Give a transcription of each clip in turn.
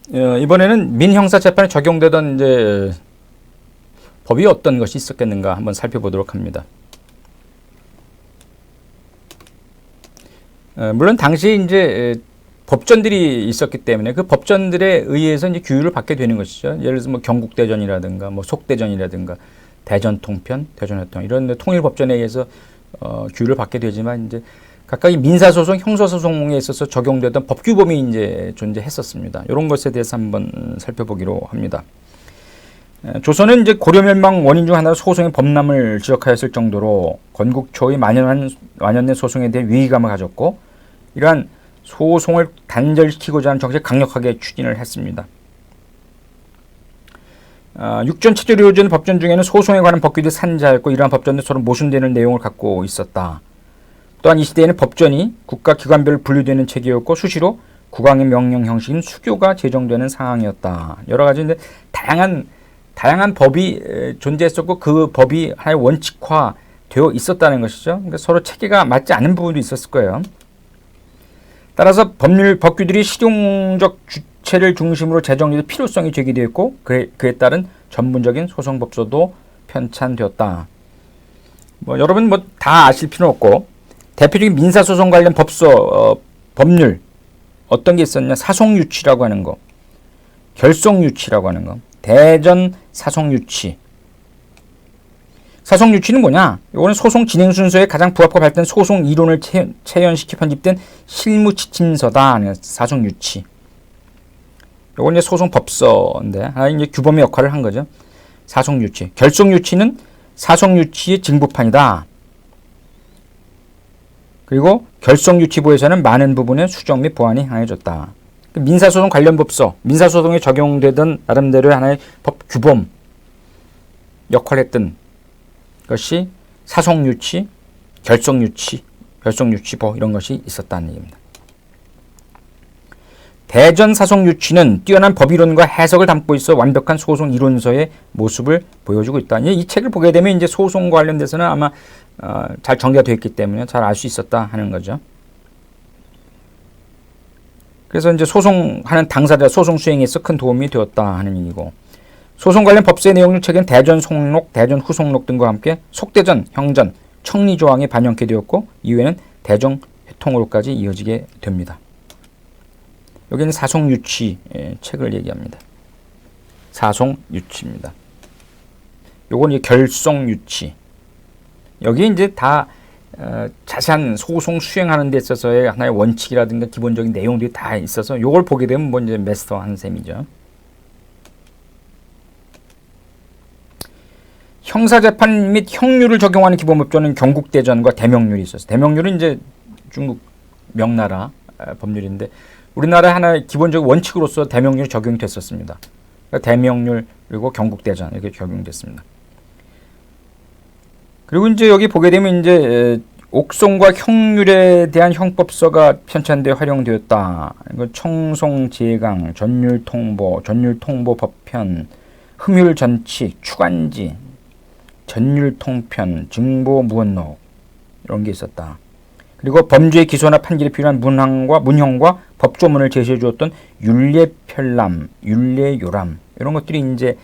이번에는 민형사재판에 적용되던 이제 법이 어떤 것이 있었겠는가 한번 살펴보도록 합니다. 물론 당시 이제 법전들이 있었기 때문에 그 법전들에 의해서 이제 규율을 받게 되는 것이죠. 예를 들어서 뭐 경국대전이라든가 뭐 속대전이라든가 대전통편, 대전회통 이런 통일 법전에 의해서 규율을 받게 되지만 이제 각각의 민사소송, 형사소송에 있어서 적용되던 법규범이 이제 존재했었습니다. 이런 것에 대해서 한번 살펴보기로 합니다. 조선은 이제 고려멸망 원인 중 하나로 소송의 범람을 지적하였을 정도로 건국초의 만연된 소송에 대해 위기감을 가졌고 이러한 소송을 단절시키고자 하는 정책을 강력하게 추진을 했습니다. 육전 체제로 이루어지는 법전 중에는 소송에 관한 법규들이 산자였고 이러한 법전도 서로 모순되는 내용을 갖고 있었다. 또한 이 시대에는 법전이 국가기관별로 분류되는 체계였고 수시로 국왕의 명령 형식인 수교가 제정되는 상황이었다. 여러 가지 다양한 법이 존재했었고 그 법이 하나의 원칙화되어 있었다는 것이죠. 그러니까 서로 체계가 맞지 않는 부분도 있었을 거예요. 따라서 법규들이 실용적 주체를 중심으로 제정될 필요성이 제기되었고 그에 따른 전문적인 소송법조도 편찬되었다. 여러분 다 아실 필요는 없고 대표적인 민사소송 관련 법률 어떤 게 있었냐? 사송유치라고 하는 거, 결송유치라고 하는 거, 대전 사송유치. 사송유치는 뭐냐? 이거는 소송 진행 순서에 가장 부합과 발달된 소송 이론을 체현시켜 편집된 실무 지침서다. 사송유치. 이건 이제 소송법서인데 하나 이제 규범의 역할을 한 거죠. 사송유치. 결송유치는 사송유치의 증부판이다. 그리고 결송유치부에서는 많은 부분의 수정 및 보완이 행해졌다. 민사소송 관련 법서, 민사소송에 적용되던 나름대로의 하나의 법 규범 역할을 했던 것이 사송유치, 결송유치보 이런 것이 있었다는 얘기입니다. 대전 사송유치는 뛰어난 법이론과 해석을 담고 있어 완벽한 소송 이론서의 모습을 보여주고 있다. 이 책을 보게 되면 이제 소송 관련돼서는 아마 잘 정리가 되어 있기 때문에 잘 알 수 있었다 하는 거죠. 그래서 이제 소송하는 당사자 소송 수행에서 큰 도움이 되었다 하는 얘기고 소송 관련 법서의 내용 책은 대전 송록, 대전 후송록 등과 함께 속대전, 형전, 청리조항에 반영케 되었고 이후에는 대정 회통으로까지 이어지게 됩니다. 여기는 사송유치 책을 얘기합니다. 사송유치입니다. 요건 이제 결송유치. 여기 이제 다 자세한 소송 수행하는 데 있어서의 하나의 원칙이라든가 기본적인 내용들이 다 있어서 요걸 보게 되면 뭐 이제 마스터한 셈이죠. 형사재판 및 형률을 적용하는 기본법조는 경국대전과 대명률이 있었어요. 대명률은 이제 중국 명나라 법률인데 우리나라 하나의 기본적 원칙으로서 대명률이 적용됐었습니다. 그러니까 대명률 그리고 경국대전 이렇게 적용됐습니다. 그리고 이제 여기 보게 되면 이제 옥송과 형률에 대한 형법서가 편찬되어 활용되었다. 청송제강, 전율통보, 전율통보법편, 흠율전칙, 추관지, 전율통편, 증보무언록 이런 게 있었다. 그리고 범죄 기소나 판결에 필요한 문형과 법조문을 제시해 주었던 율례편람, 율례요람 이런 것들이 이제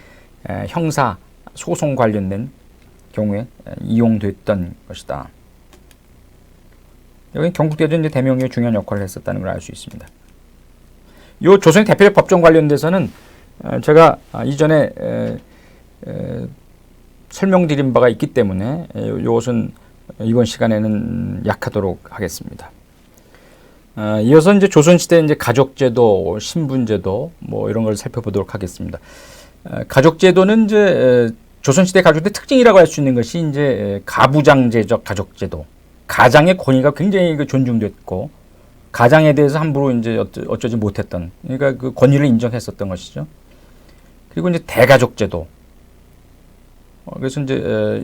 형사 소송 관련된 경우에 이용됐던 것이다. 여기 경국대전 이제 대명령의 중요한 역할을 했었다는 걸 알 수 있습니다. 이 조선의 대표적 법정 관련돼서는 제가 이전에 설명드린 바가 있기 때문에 이것은 이번 시간에는 약하도록 하겠습니다. 이어서 이제 조선시대 이제 가족제도, 신분제도 뭐 이런 걸 살펴보도록 하겠습니다. 가족제도는 이제 조선시대 가족의 특징이라고 할 수 있는 것이 이제 가부장제적 가족제도. 가장의 권위가 굉장히 존중됐고, 가장에 대해서 함부로 이제 어쩌지 못했던, 그러니까 그 권위를 인정했었던 것이죠. 그리고 이제 대가족제도. 그래서 이제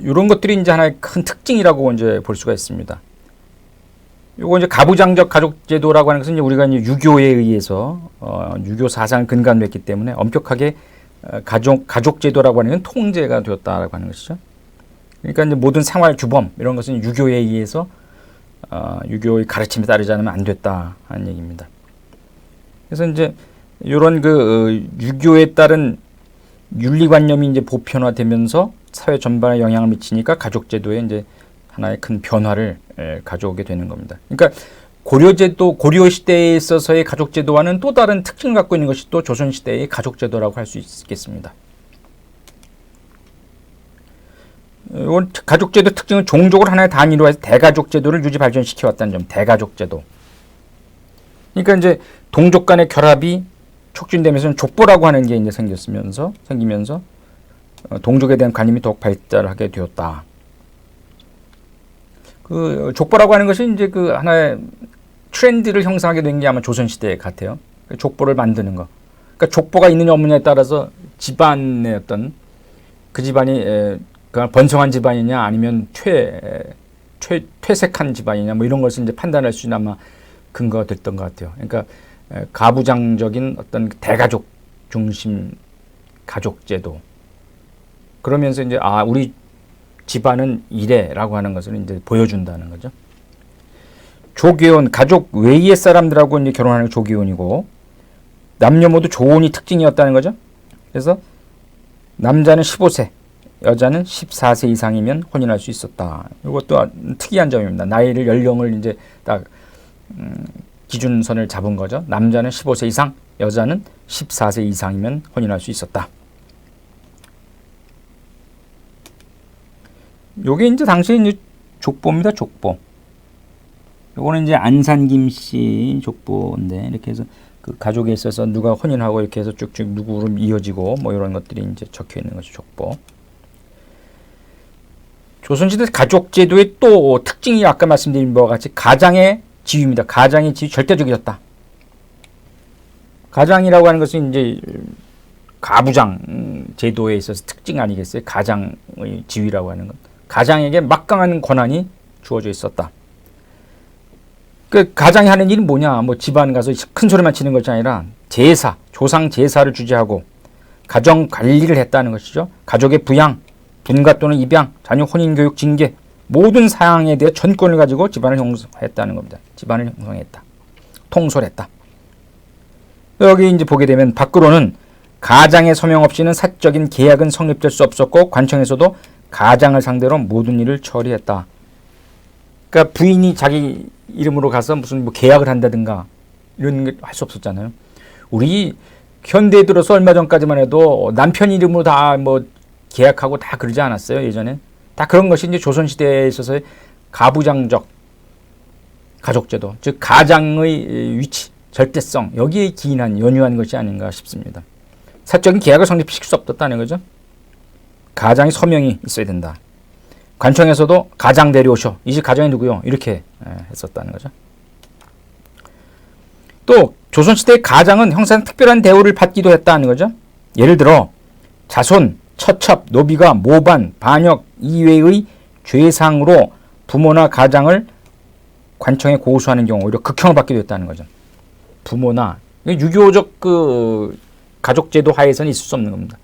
이런 것들이 이제 하나의 큰 특징이라고 이제 볼 수가 있습니다. 요거 이제 가부장적 가족제도라고 하는 것은 이제 우리가 이제 유교에 의해서 유교 사상을 근간으로 했기 때문에 엄격하게 가족제도라고 하는 건 통제가 되었다라고 하는 것이죠. 그러니까 이제 모든 생활 규범 이런 것은 유교에 의해서 유교의 가르침에 따르지 않으면 안 됐다 하는 얘기입니다. 그래서 이제 이런 유교에 따른 윤리관념이 이제 보편화되면서 사회 전반에 영향을 미치니까 가족제도에 이제 하나의 큰 변화를 가져오게 되는 겁니다. 그러니까 고려 시대에 있어서의 가족제도와는 또 다른 특징을 갖고 있는 것이 또 조선 시대의 가족제도라고 할 수 있겠습니다. 가족제도 특징은 종족을 하나의 단위로 해서 대가족제도를 유지 발전시켜 왔다는 점. 대가족제도. 그러니까 이제 동족 간의 결합이 촉진되면서 족보라고 하는 게 이제 생기면서 동족에 대한 관념이 더욱 발달하게 되었다. 족보라고 하는 것이 이제 하나의 트렌드를 형성하게 된 게 아마 조선시대 같아요. 족보를 만드는 거. 그러니까 족보가 있느냐 없느냐에 따라서 집안의 어떤 그 집안이 번성한 집안이냐 아니면 퇴색한 집안이냐 뭐 이런 것을 이제 판단할 수 있는 아마 근거가 됐던 것 같아요. 그러니까 가부장적인 어떤 대가족 중심 가족제도. 그러면서 이제 우리 집안은 이래라고 하는 것을 이제 보여준다는 거죠. 조계혼, 가족 외의 사람들하고 이제 결혼하는 조계혼이고, 남녀 모두 조혼이 특징이었다는 거죠. 그래서 남자는 15세, 여자는 14세 이상이면 혼인할 수 있었다. 이것도 특이한 점입니다. 나이를 연령을 이제 딱 기준선을 잡은 거죠. 남자는 15세 이상, 여자는 14세 이상이면 혼인할 수 있었다. 요게 이제 당시 이제 족보입니다. 족보. 요거는 이제 안산김씨 족보인데 이렇게 해서 가족에 있어서 누가 혼인하고 이렇게 해서 쭉쭉 누구로 이어지고 뭐 이런 것들이 이제 적혀 있는 것이 족보. 조선시대 가족제도의 또 특징이 아까 말씀드린 바와 같이 가장의 지위입니다. 가장의 지위 절대적이었다. 가장이라고 하는 것은 이제 가부장 제도에 있어서 특징 아니겠어요? 가장의 지위라고 하는 것. 가장에게 막강한 권한이 주어져 있었다. 가장이 하는 일은 뭐냐? 뭐 집안 가서 큰 소리만 치는 것이 아니라 제사, 조상 제사를 주재하고 가정 관리를 했다는 것이죠. 가족의 부양, 분가 또는 입양, 자녀 혼인 교육 징계 모든 사항에 대해 전권을 가지고 집안을 형성했다는 겁니다. 집안을 형성했다. 통솔했다. 여기 이제 보게 되면 밖으로는 가장의 서명 없이는 사적인 계약은 성립될 수 없었고 관청에서도 가장을 상대로 모든 일을 처리했다. 그러니까 부인이 자기 이름으로 가서 무슨 뭐 계약을 한다든가 이런 게 할 수 없었잖아요. 우리 현대에 들어서 얼마 전까지만 해도 남편 이름으로 다 뭐 계약하고 다 그러지 않았어요. 예전에 다 그런 것이 이제 조선시대에 있어서의 가부장적 가족제도, 즉 가장의 위치, 절대성 여기에 기인한 연유한 것이 아닌가 싶습니다. 사적인 계약을 성립시킬 수 없었다는 거죠. 가장의 서명이 있어야 된다. 관청에서도 가장 데려오셔. 이 집 가장이 누구요? 이렇게 했었다는 거죠. 또 조선시대의 가장은 형사상 특별한 대우를 받기도 했다는 거죠. 예를 들어 자손, 처첩, 노비가 모반, 반역 이외의 죄상으로 부모나 가장을 관청에 고소하는 경우 오히려 극형을 받기도 했다는 거죠. 부모나 유교적 가족제도 하에서는 있을 수 없는 겁니다.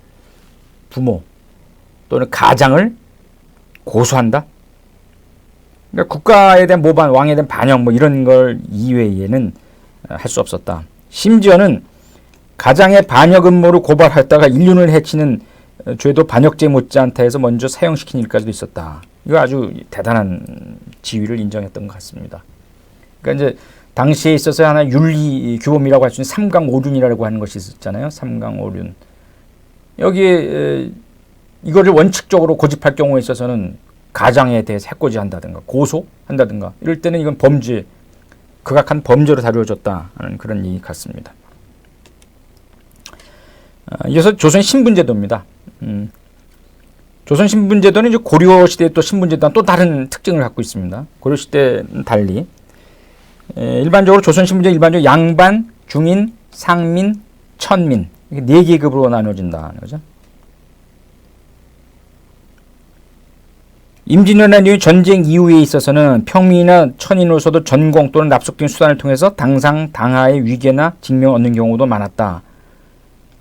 부모 또는 가장을 고소한다. 그러니까 국가에 대한 모반, 왕에 대한 반역 뭐 이런 걸 이외에는 할 수 없었다. 심지어는 가장의 반역 음모를 고발했다가 인륜을 해치는 죄도 반역죄 못지않다 해서 먼저 사형시킨 일까지도 있었다. 이거 아주 대단한 지위를 인정했던 것 같습니다. 그러니까 이제 당시에 있어서 하나 윤리 규범이라고 할 수 있는 삼강오륜이라고 하는 것이 있었잖아요. 삼강오륜. 여기에 이거를 원칙적으로 고집할 경우에 있어서는 가장에 대해서 해코지한다든가 고소한다든가 이럴 때는 이건 범죄, 극악한 범죄로 다루어졌다는 그런 얘기 같습니다. 이어서 조선 신분제도입니다. 조선 신분제도는 이제 고려 시대 또 신분제도와 또 다른 특징을 갖고 있습니다. 고려 시대는 달리 일반적으로 조선 신분제 일반적으로 양반, 중인, 상민, 천민 이렇게 4계급으로 나눠진다는 거죠. 임진왜란 전쟁 이후에 있어서는 평민이나 천인으로서도 전공 또는 납속 등 수단을 통해서 당상 당하의 위계나 직명을 얻는 경우도 많았다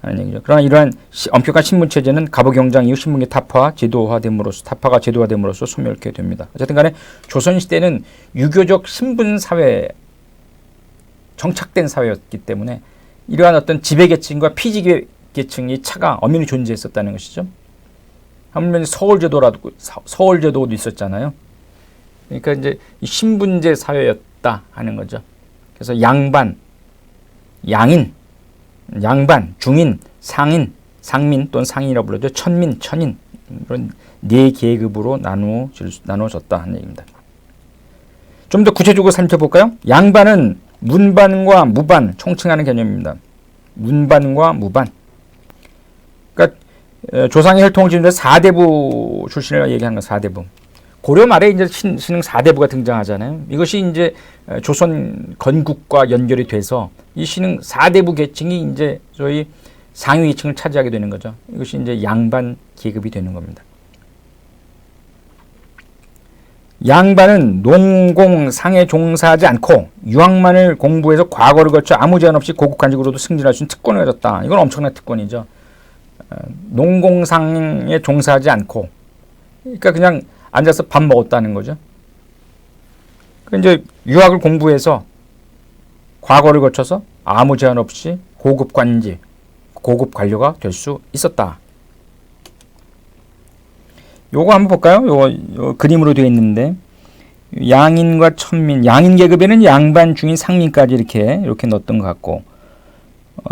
하는 얘기죠. 그러나 이러한 엄격한 신분체제는 갑오경장 이후 신분계 타파가 제도화됨으로써 소멸케 됩니다. 어쨌든 간에 조선시대는 유교적 신분사회 정착된 사회였기 때문에 이러한 어떤 지배계층과 피지배계층이 차가 엄연히 존재했었다는 것이죠. 한면 서울제도도 있었잖아요. 그러니까 이제 신분제 사회였다 하는 거죠. 그래서 양반, 중인, 상인, 상민 또는 상인이라고 불러죠. 천민, 천인 이런 네 계급으로 나누어졌다 하는 얘기입니다. 좀 더 구체적으로 살펴볼까요? 양반은 문반과 무반 총칭하는 개념입니다. 문반과 무반. 그러니까 조상의 혈통을 지는데 4대부 출신을 얘기하는 거 4대부. 고려 말에 이제 신흥 4대부가 등장하잖아요. 이것이 이제 조선 건국과 연결이 돼서 이 신흥 4대부 계층이 이제 저희 상위 계층을 차지하게 되는 거죠. 이것이 이제 양반 계급이 되는 겁니다. 양반은 농공상에 종사하지 않고 유학만을 공부해서 과거를 거쳐 아무 제한 없이 고급 관직으로도 승진할 수 있는 특권을 가졌다. 이건 엄청난 특권이죠. 농공상에 종사하지 않고, 그러니까 그냥 앉아서 밥 먹었다는 거죠. 이제 유학을 공부해서 과거를 거쳐서 아무 제한 없이 고급 관직, 고급 관료가 될 수 있었다. 요거 한번 볼까요? 요거 그림으로 되어 있는데 양인과 천민, 양인 계급에는 양반, 중인, 상민까지 이렇게 넣었던 것 같고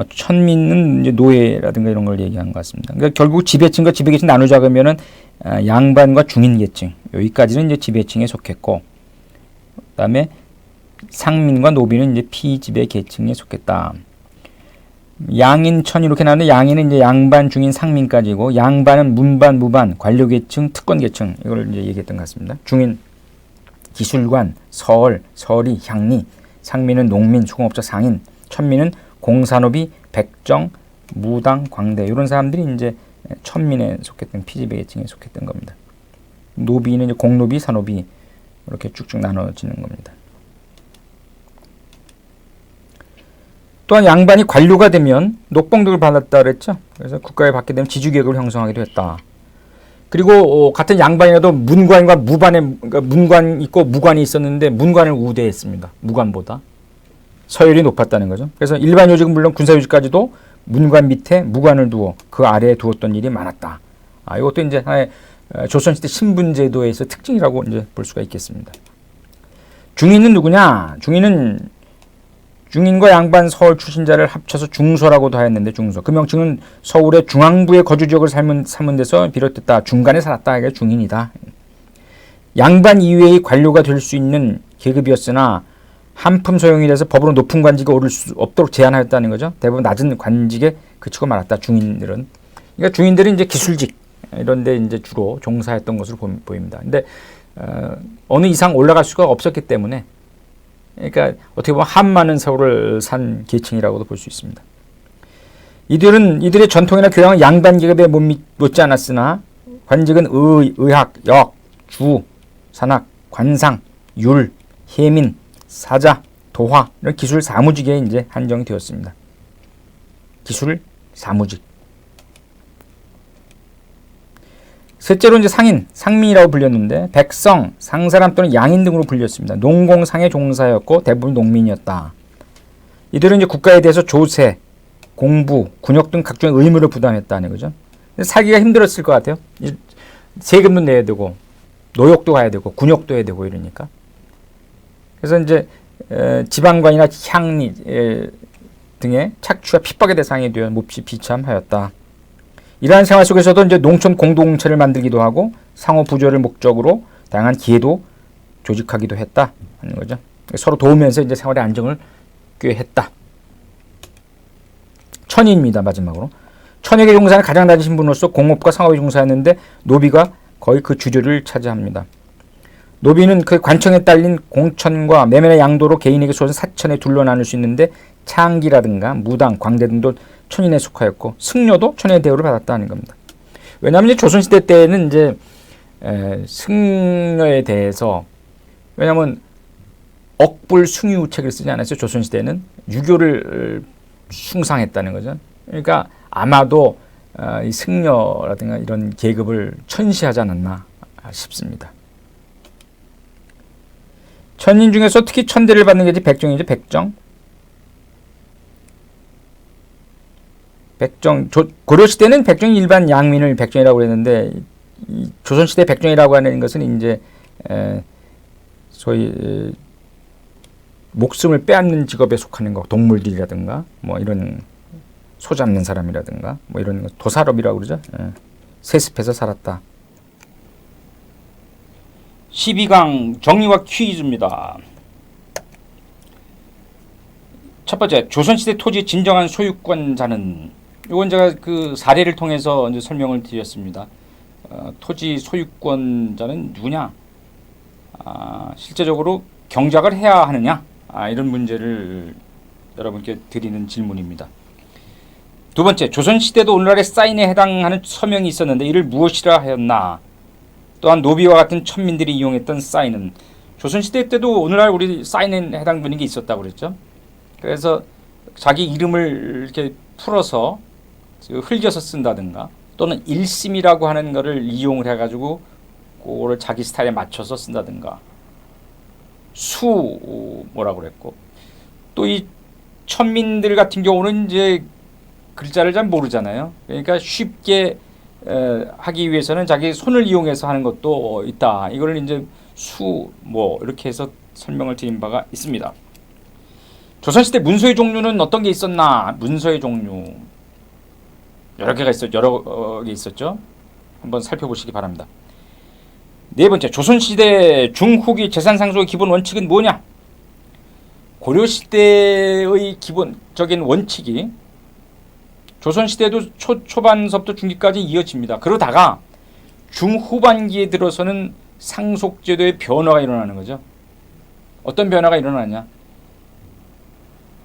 천민은 이제 노예라든가 이런 걸 얘기하는 것 같습니다. 그러니까 결국 지배층과 지배계층 나누자 그러면은 양반과 중인 계층 여기까지는 이제 지배층에 속했고, 그다음에 상민과 노비는 이제 피지배 계층에 속했다. 양인, 천 이렇게 나누는데 양인은 이제 양반, 중인, 상민까지고 양반은 문반, 무반, 관료계층, 특권계층 이걸 이제 얘기했던 것 같습니다. 중인, 기술관, 서리, 향리, 상민은 농민, 수공업자, 상인, 천민은 공산노비, 백정, 무당, 광대 이런 사람들이 이제 천민에 속했던 피지배 계층에 속했던 겁니다. 노비는 이제 공노비, 사노비 이렇게 쭉쭉 나눠지는 겁니다. 또한 양반이 관료가 되면 녹봉덕을 받았다 그랬죠. 그래서 국가에 받게 되면 지주계급을 형성하기도 했다. 그리고 같은 양반이라도 문관과 무반에, 그러니까 문관 있고 무관이 있었는데 문관을 우대했습니다. 무관보다 서열이 높았다는 거죠. 그래서 일반 요직은 물론 군사 요직까지도 문관 밑에 무관을 두어 그 아래에 두었던 일이 많았다. 이것도 이제 하나의 조선시대 신분제도에서 특징이라고 이제 볼 수가 있겠습니다. 중인은 누구냐? 중인과 양반 서울 출신자를 합쳐서 중서라고도 하였는데 중서. 그 명칭은 서울의 중앙부의 거주지역을 삼은 데서 비롯됐다. 중간에 살았다. 이게 중인이다. 양반 이외의 관료가 될 수 있는 계급이었으나 한품 소용이 돼서 법으로 높은 관직에 오를 수 없도록 제한하였다는 거죠. 대부분 낮은 관직에 그치고 말았다. 중인들은. 그러니까 중인들은 이제 기술직 이런 데 이제 주로 종사했던 것으로 보입니다. 근데 어느 이상 올라갈 수가 없었기 때문에, 그러니까 어떻게 보면 한많은 세월을 산 계층이라고도 볼 수 있습니다. 이들의 전통이나 교양은 양반 계급에 못지 않았으나 관직은 의학, 역, 주, 산학, 관상, 율, 해민, 사자, 도화 이런 기술 사무직에 이제 한정이 되었습니다. 기술 사무직. 셋째로 이제 상민이라고 불렸는데 백성, 상사람 또는 양인 등으로 불렸습니다. 농공상에 종사였고 대부분 농민이었다. 이들은 이제 국가에 대해서 조세, 공부, 군역 등 각종의 의무를 부담했다는 거죠. 살기가 힘들었을 것 같아요. 세금도 내야 되고 노역도 가야 되고 군역도 해야 되고 이러니까. 그래서 이제 지방관이나 향리 등의 착취와 핍박의 대상이 되어 몹시 비참하였다. 이러한 생활 속에서도 이제 농촌 공동체를 만들기도 하고 상호 부조를 목적으로 다양한 기회도 조직하기도 했다 하는 거죠. 서로 도우면서 이제 생활의 안정을 꾀했다. 천인입니다. 마지막으로. 천역의 종사는 가장 낮은 신분으로서 공업과 상업에 종사했는데 노비가 거의 그 주류를 차지합니다. 노비는 그 관청에 딸린 공천과 매매의 양도로 개인에게 쏟은 사천에 둘러 나눌 수 있는데 창기라든가 무당, 광대 등도 천인에 속하였고 승려도 천인의 대우를 받았다는 겁니다. 왜냐하면 조선시대 때는 이제 승려에 대해서, 왜냐하면 억불 숭유책을 쓰지 않았어요. 조선시대는 유교를 숭상했다는 거죠. 그러니까 아마도 이 승려라든가 이런 계급을 천시하지 않았나 싶습니다. 천인 중에서 특히 천대를 받는 게 백정이죠. 백정. 고려시대는 백정이 일반 양민을 백정이라고 그랬는데 이 조선시대 백정이라고 하는 것은 이제 소위 목숨을 빼앗는 직업에 속하는 거, 동물들이라든가 뭐 이런 소 잡는 사람이라든가 뭐 이런 거, 도살업이라고 그러죠. 세습해서 살았다. 12강 정리와 퀴즈입니다. 첫 번째, 조선시대 토지 진정한 소유권자는, 이건 제가 그 사례를 통해서 이제 설명을 드렸습니다. 토지 소유권자는 누구냐? 실제적으로 경작을 해야 하느냐? 이런 문제를 여러분께 드리는 질문입니다. 두 번째, 조선시대도 오늘날의 사인에 해당하는 서명이 있었는데 이를 무엇이라 하였나? 또한 노비와 같은 천민들이 이용했던 사인은, 조선시대 때도 오늘날 우리 사인에 해당되는 게 있었다고 그랬죠. 그래서 자기 이름을 이렇게 풀어서 흘겨서 쓴다든가 또는 일심이라고 하는 거를 이용을 해가지고 그거를 자기 스타일에 맞춰서 쓴다든가, 뭐라고 그랬고, 또 이 천민들 같은 경우는 이제 글자를 잘 모르잖아요. 그러니까 쉽게 하기 위해서는 자기 손을 이용해서 하는 것도 있다. 이걸 이제 이렇게 해서 설명을 드린 바가 있습니다. 조선시대 문서의 종류는 어떤 게 있었나? 문서의 종류 여러 개 있었죠. 한번 살펴보시기 바랍니다. 네 번째, 조선시대 중후기 재산상속의 기본 원칙은 뭐냐? 고려시대의 기본적인 원칙이 조선시대도 초반서부터 중기까지 이어집니다. 그러다가 중후반기에 들어서는 상속제도의 변화가 일어나는 거죠. 어떤 변화가 일어나냐?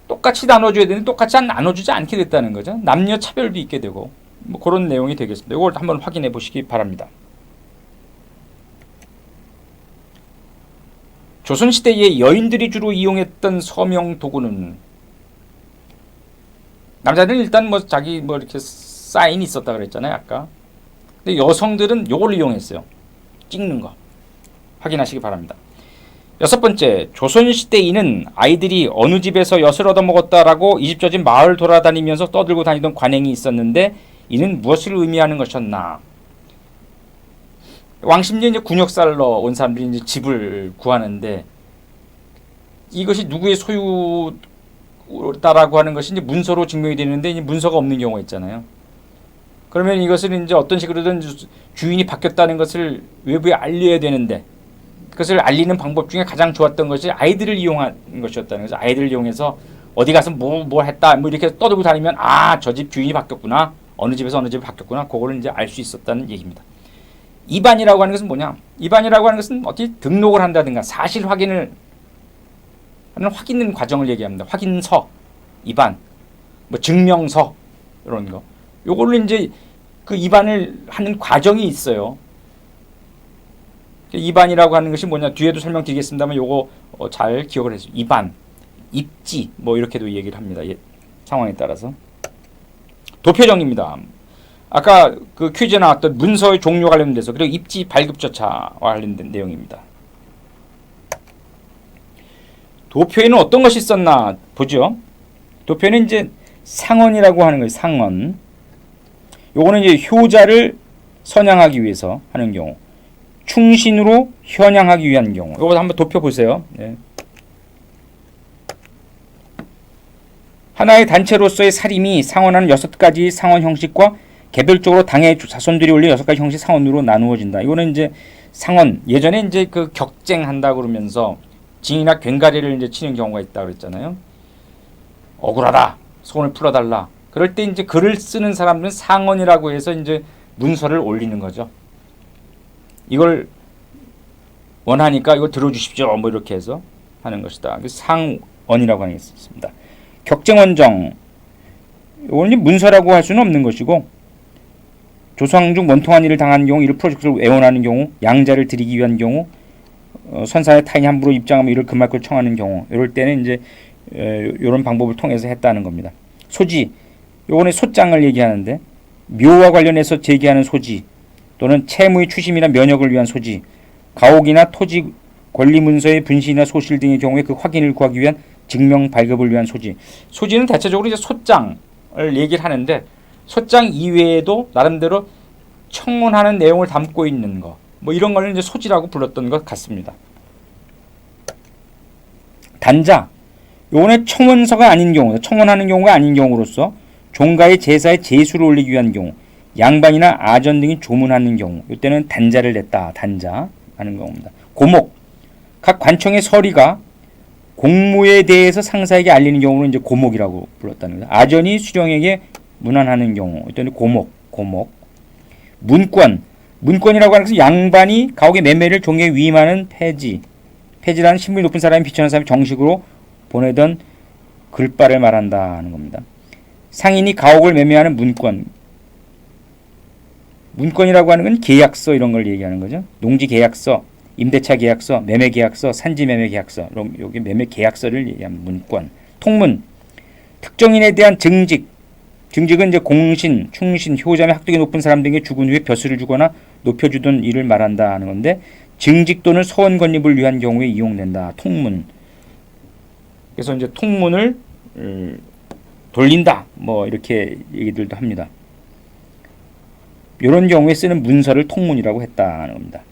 똑같이 나눠줘야 되는데 똑같이 나눠주지 않게 됐다는 거죠. 남녀 차별도 있게 되고 뭐 그런 내용이 되겠습니다. 이걸 한번 확인해 보시기 바랍니다. 조선시대에 여인들이 주로 이용했던 서명 도구는, 남자들은 일단 뭐 자기 뭐 이렇게 사인이 있었다 그랬잖아요 아까. 근데 여성들은 요걸 이용했어요. 찍는 거 확인하시기 바랍니다. 여섯 번째, 조선시대인은 아이들이 어느 집에서 엿을 얻어먹었다라고 이 집 저 집 마을 돌아다니면서 떠들고 다니던 관행이 있었는데 이는 무엇을 의미하는 것이었나? 왕십리에 이제 군역 살러 온 사람들이 이제 집을 구하는데 이것이 누구의 소유다라고 하는 것이 이제 문서로 증명이 되는데 이제 문서가 없는 경우가 있잖아요. 그러면 이것을 이제 어떤 식으로든 주인이 바뀌었다는 것을 외부에 알려야 되는데, 그것을 알리는 방법 중에 가장 좋았던 것이 아이들을 이용한 것이었다는 거죠. 아이들을 이용해서 어디 가서 뭐 했다 뭐 이렇게 떠들고 다니면 저 집 주인이 바뀌었구나, 어느 집에서 어느 집에 바뀌었구나, 그거를 이제 알 수 있었다는 얘기입니다. 입안이라고 하는 것은 뭐냐? 입안이라고 하는 것은 어떻게 등록을 한다든가 사실 확인을 하는 확인 과정을 얘기합니다. 확인서, 입안, 뭐 증명서 이런 거. 요걸로 이제 그 입안을 하는 과정이 있어요. 입안이라고 하는 것이 뭐냐? 뒤에도 설명드리겠습니다만 요거 잘 기억을 해주세요. 입안, 입지 뭐 이렇게도 얘기를 합니다. 상황에 따라서. 도표정입니다. 아까 그 퀴즈에 나왔던 문서의 종류 관련돼서, 그리고 입지 발급조차와 관련된 내용입니다. 도표에는 어떤 것이 있었나 보죠. 도표는 이제 상언이라고 하는 거예요. 상언. 요거는 이제 효자를 선양하기 위해서 하는 경우, 충신으로 현양하기 위한 경우. 요거 한번 도표 보세요. 네. 하나의 단체로서의 살림이 상언하는 6가지 상언 형식과 개별적으로 당의 자손들이 올린 6가지 형식 상언으로 나누어진다. 이거는 이제 상언, 예전에 이제 그 격쟁한다 그러면서 징이나 괭가리를 이제 치는 경우가 있다 그랬잖아요. 억울하다, 소원을 풀어달라. 그럴 때 이제 글을 쓰는 사람들은 상언이라고 해서 이제 문서를 올리는 거죠. 이걸 원하니까 이걸 들어주십시오. 뭐 이렇게 해서 하는 것이다. 상언이라고 하는 게 있습니다. 격쟁원정, 이거는 문서라고 할 수는 없는 것이고, 조상 중 원통한 일을 당하는 경우, 이를 프로젝트를 애원하는 경우, 양자를 드리기 위한 경우, 선사의 타인이 함부로 입장하면 이를 금할걸 청하는 경우, 이럴 때는 이제 이런 방법을 통해서 했다는 겁니다. 소지, 요번에 소장을 얘기하는데, 묘와 관련해서 제기하는 소지, 또는 채무의 추심이나 면역을 위한 소지, 가옥이나 토지 권리 문서의 분실이나 소실 등의 경우에 그 확인을 구하기 위한 증명 발급을 위한 소지. 소지는 대체적으로 이제 소장을 얘기를 하는데, 소장 이외에도 나름대로 청문하는 내용을 담고 있는 거, 뭐 이런 걸 이제 소지라고 불렀던 것 같습니다. 단자, 요거는 청원서가 아닌 경우, 청원하는 경우가 아닌 경우로서 종가의 제사에 제수를 올리기 위한 경우, 양반이나 아전 등이 조문하는 경우, 이때는 단자를 냈다, 단자 하는 경우입니다. 고목, 각 관청의 서리가 공무에 대해서 상사에게 알리는 경우는 이제 고목이라고 불렀다는 거죠. 아전이 수령에게 문안하는 경우, 이때는 고목. 문권이라고 하는 것은 양반이 가옥의 매매를 종에 위임하는 폐지라는 신분이 높은 사람이 비천한 사람이 정식으로 보내던 글바를 말한다 하는 겁니다. 상인이 가옥을 매매하는 문권이라고 하는 건 계약서 이런 걸 얘기하는 거죠. 농지 계약서, 임대차 계약서, 매매 계약서, 산지 매매 계약서, 여기 매매 계약서를 얘기하는 문권. 통문, 특정인에 대한 증직은 이제 공신, 충신, 효자 및 학덕이 높은 사람 등에게 죽은 후에 벼슬을 주거나 높여주던 일을 말한다 하는 건데, 증직 또는 서원 건립을 위한 경우에 이용된다. 통문. 그래서 이제 통문을 돌린다. 뭐 이렇게 얘기들도 합니다. 이런 경우에 쓰는 문서를 통문이라고 했다는 겁니다.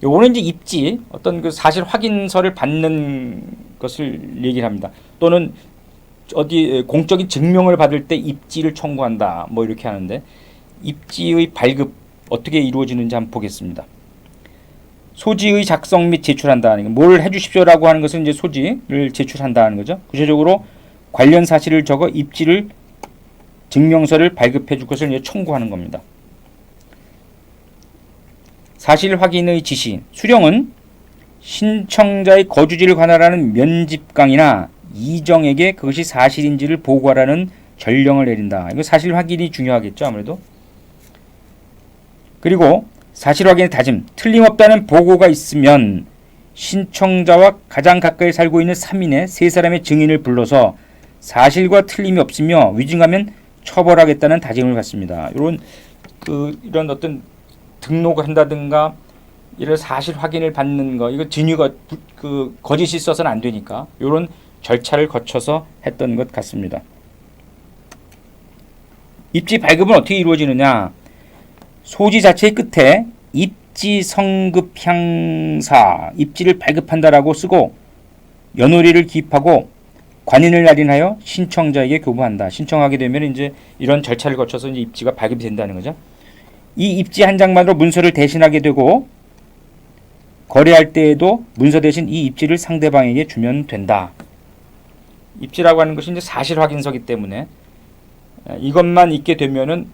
요거는 이제 입지, 어떤 그 사실 확인서를 받는 것을 얘기를 합니다. 또는 어디 공적인 증명을 받을 때 입지를 청구한다. 뭐 이렇게 하는데, 입지의 발급 어떻게 이루어지는지 한번 보겠습니다. 소지의 작성 및 제출한다는 거, 뭘 해주십시오라고 하는 것은 이제 소지를 제출한다는 거죠. 구체적으로 관련 사실을 적어 입지를 증명서를 발급해 줄 것을 이제 청구하는 겁니다. 사실 확인의 지시, 수령은 신청자의 거주지를 관할하는 면집강이나 이정에게 그것이 사실인지를 보고하라는 전령을 내린다. 이거 사실 확인이 중요하겠죠, 아무래도. 그리고 사실 확인의 다짐, 틀림없다는 보고가 있으면 신청자와 가장 가까이 살고 있는 3인의 3사람의 증인을 불러서 사실과 틀림이 없으며 위증하면 처벌하겠다는 다짐을 받습니다. 이런 어떤 등록을 한다든가 이런 사실 확인을 받는 거, 이거 진위가 거짓이 있어서는 안 되니까 이런 절차를 거쳐서 했던 것 같습니다. 입지 발급은 어떻게 이루어지느냐? 소지 자체의 끝에 입지 성급향사, 입지를 발급한다라고 쓰고 연호리를 기입하고 관인을 날인하여 신청자에게 교부한다. 신청하게 되면 이제 이런 절차를 거쳐서 이제 입지가 발급이 된다는 거죠. 이 입지 한 장만으로 문서를 대신하게 되고 거래할 때에도 문서 대신 이 입지를 상대방에게 주면 된다. 입지라고 하는 것이 이제 사실 확인서기 때문에 이것만 있게 되면은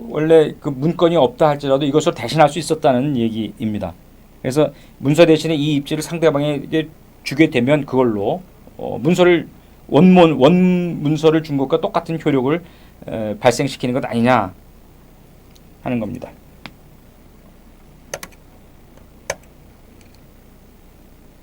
원래 그 문건이 없다 할지라도 이것을 대신할 수 있었다는 얘기입니다. 그래서 문서 대신에 이 입지를 상대방에게 주게 되면 그걸로 문서를 원 문서를 준 것과 똑같은 효력을 발생시키는 것 아니냐 하는 겁니다.